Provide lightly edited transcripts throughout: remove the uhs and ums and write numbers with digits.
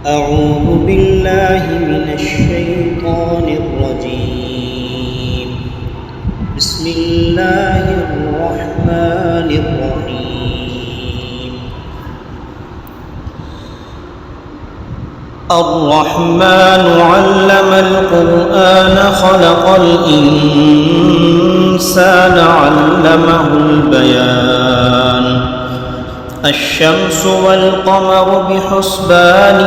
أعوذ بالله من الشيطان الرجيم. بسم الله الرحمن الرحيم. الرحمن علم القرآن خلق الإنسان علمه البيان. الشمس والقمر بحسبان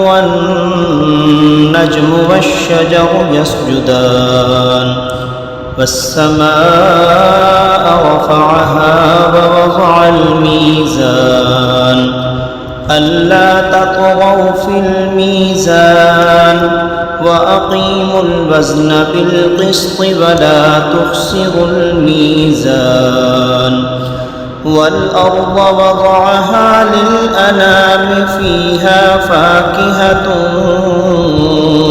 والنجم والشجر يسجدان. والسماء رفعها ووضع الميزان ألا تطغوا في الميزان وأقيموا الوزن بالقسط ولا تخسروا الميزان. والأرض وضعها للأنام فيها فاكهة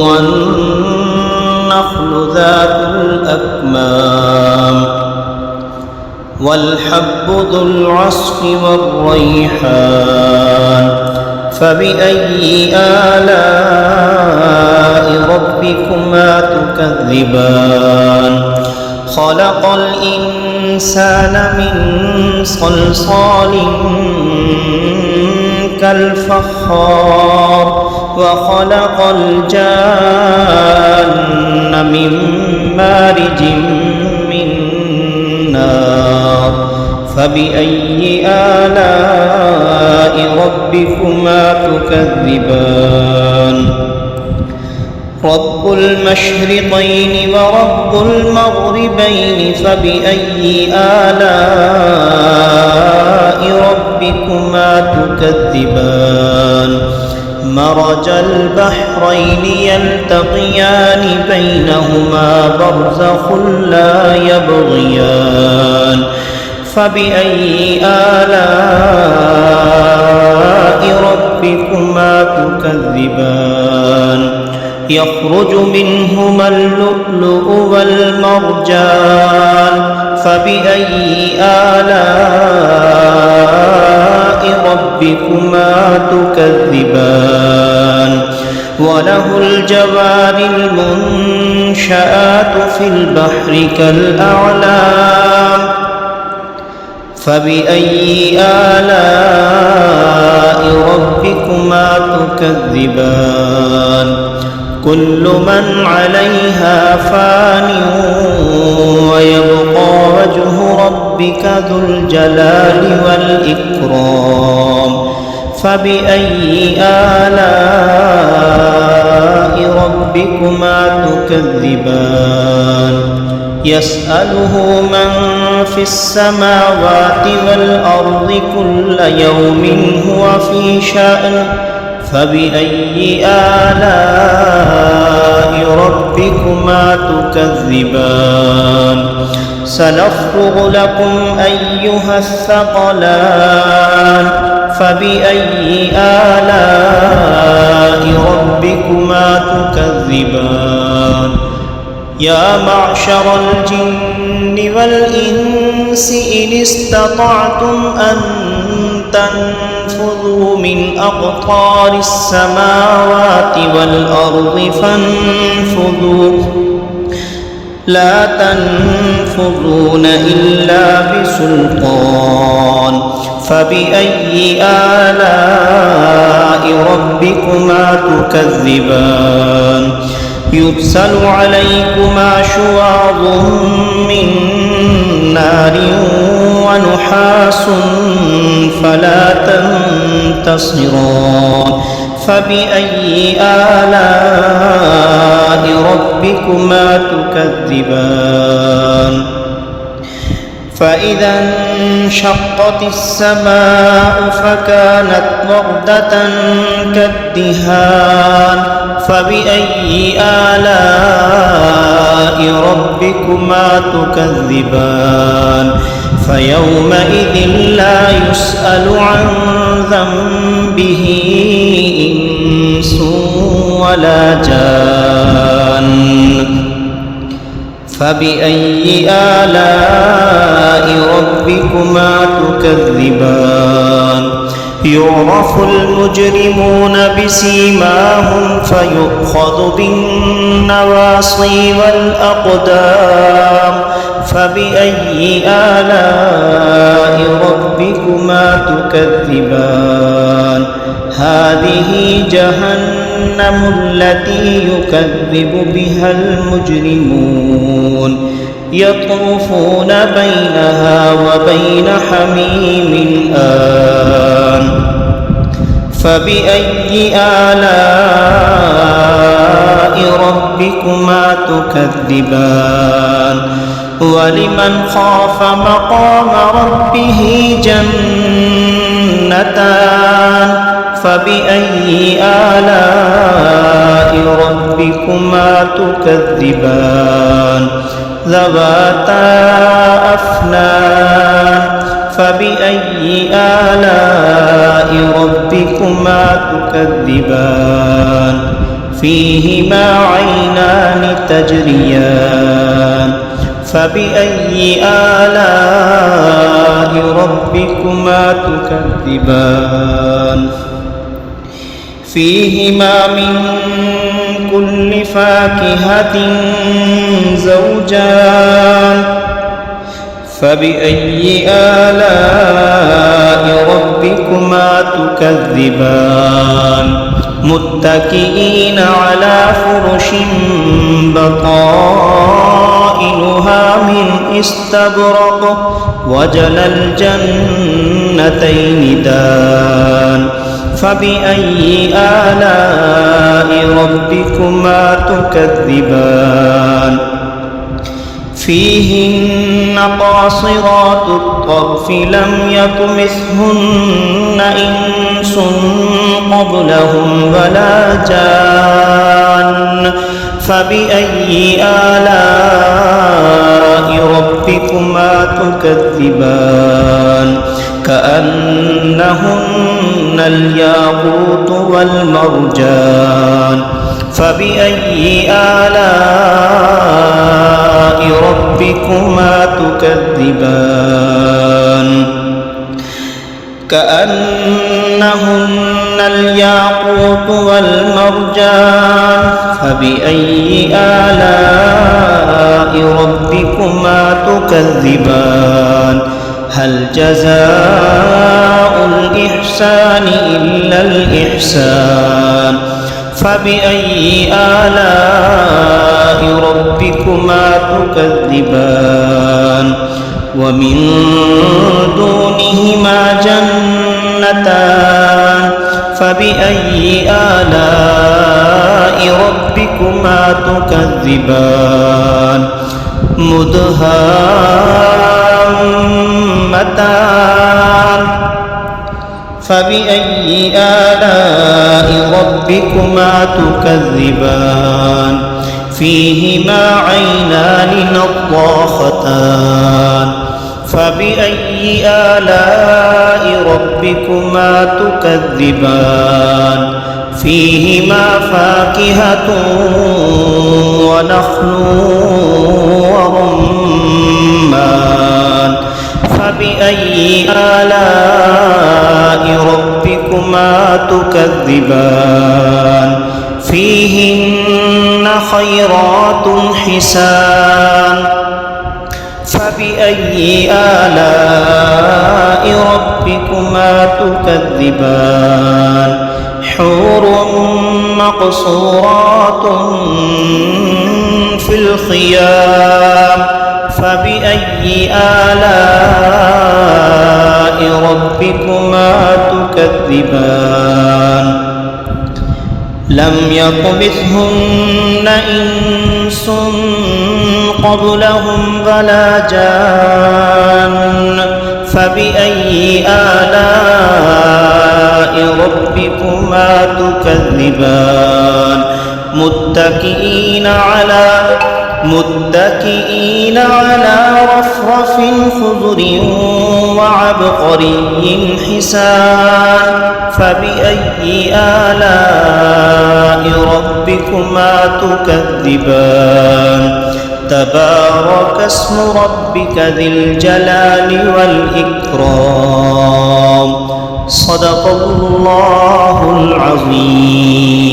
والنخل ذات الأكمام والحب ذو العصف والريحان. فبأي آلاء ربكما تكذبان؟ خلق الإنسان من صلصال كالفخار وخلق الجان من مارج من نار. فبأي آلاء ربكما تكذبان؟ رب المشرقين ورب المغربين فبأي آلاء ربكما تكذبان؟ مرج البحرين يلتقيان بينهما برزخ لا يبغيان. فبأي آلاء ربكما تكذبان؟ يخرج منهما اللؤلؤ والمرجان. فبأي آلاء ربكما تكذبان؟ وله الجوار المنشآت في البحر كالأعلام. فبأي آلاء ربكما تكذبان؟ كل من عليها فان ويبقى وجه ربك ذو الجلال والإكرام. فبأي آلاء ربكما تكذبان؟ يسأله من في السماوات والأرض كل يوم هو في شأن. فبأي آلاء ربكما تكذبان؟ سنفرغ لكم أيها الثقلان. فبأي آلاء ربكما تكذبان؟ يا معشر الجن والإنس إن استطعتم أن تنفذوا من أقطار السماوات والأرض فانفذوا لا تنفذون إلا بسلطان. فبأي آلاء ربكما تكذبان؟ يرسل عليكما شواظ من نار ونحاس فلا تنتصران. فبأي آلاء ربكما تكذبان؟ فإذا انشقت السماء فكانت وردة كالدهان. فبأي آلاء ربكما تكذبان؟ فيومئذ لا يسأل عن ذنبه إنس ولا جان. فبأي آلاء ربكما تكذبان؟ يعرف المجرمون بسيماهم فيؤخذ بالنواصي والأقدام فبأي آلاء ربكما تكذبان هذه جهنم التي يكذب بها المجرمون يطوفون بينها وبين حميم آن فبأي آلاء ربكما تكذبان ولمن خاف مقام ربه جنتان فبأي آلاء ربكما تكذبان ذواتا أفنان فبأي آلاء ربكما تكذبان فيهما عينان تجريان فبأي آلاء ربكما تكذبان فيهما من كل فاكهة زوجان فبأي آلاء ربكما تكذبان متكئين على فرش بطائنها من استبرق وجنى الجنتين دان فبأي آلاء ربكما تكذبان فيهن قاصرات الطرف لم يطمثهن إنس قبلهم ولا جان فبأي آلاء ربكما تكذبان كأنهن الياقوت والمرجان فبأي آلاء ربكما تكذبان كأنهن الياقوت والمرجان فبأي آلاء ربكما تكذبان هل جزاء الإحسان إلا الإحسان فبأي آلاء ربكما تكذبان ومن دونهما جنتان فبأي آلاء ربكما تكذبان مدهامتان فبأي آلاء ربكما تكذبان فيهما عينان نضاختان فبأي آلاء ربكما تكذبان فيهما فاكهة ونخل ورمان فبأي آلاء ربكما تكذبان فيهن خيرات حسان فبأي آلاء ربكما تكذبان حور مقصورات في الخيام فبأي آلاء ربكما تكذبان لم يطمثهن إنس قبلهم ولا جان فبأي آلاء ربكما تكذبان متكئين على رفرف خضر وعبقري حسان فبأي آلاء ربكما تكذبان تبارك اسم ربك ذي الجلال والإكرام صدق الله العظيم.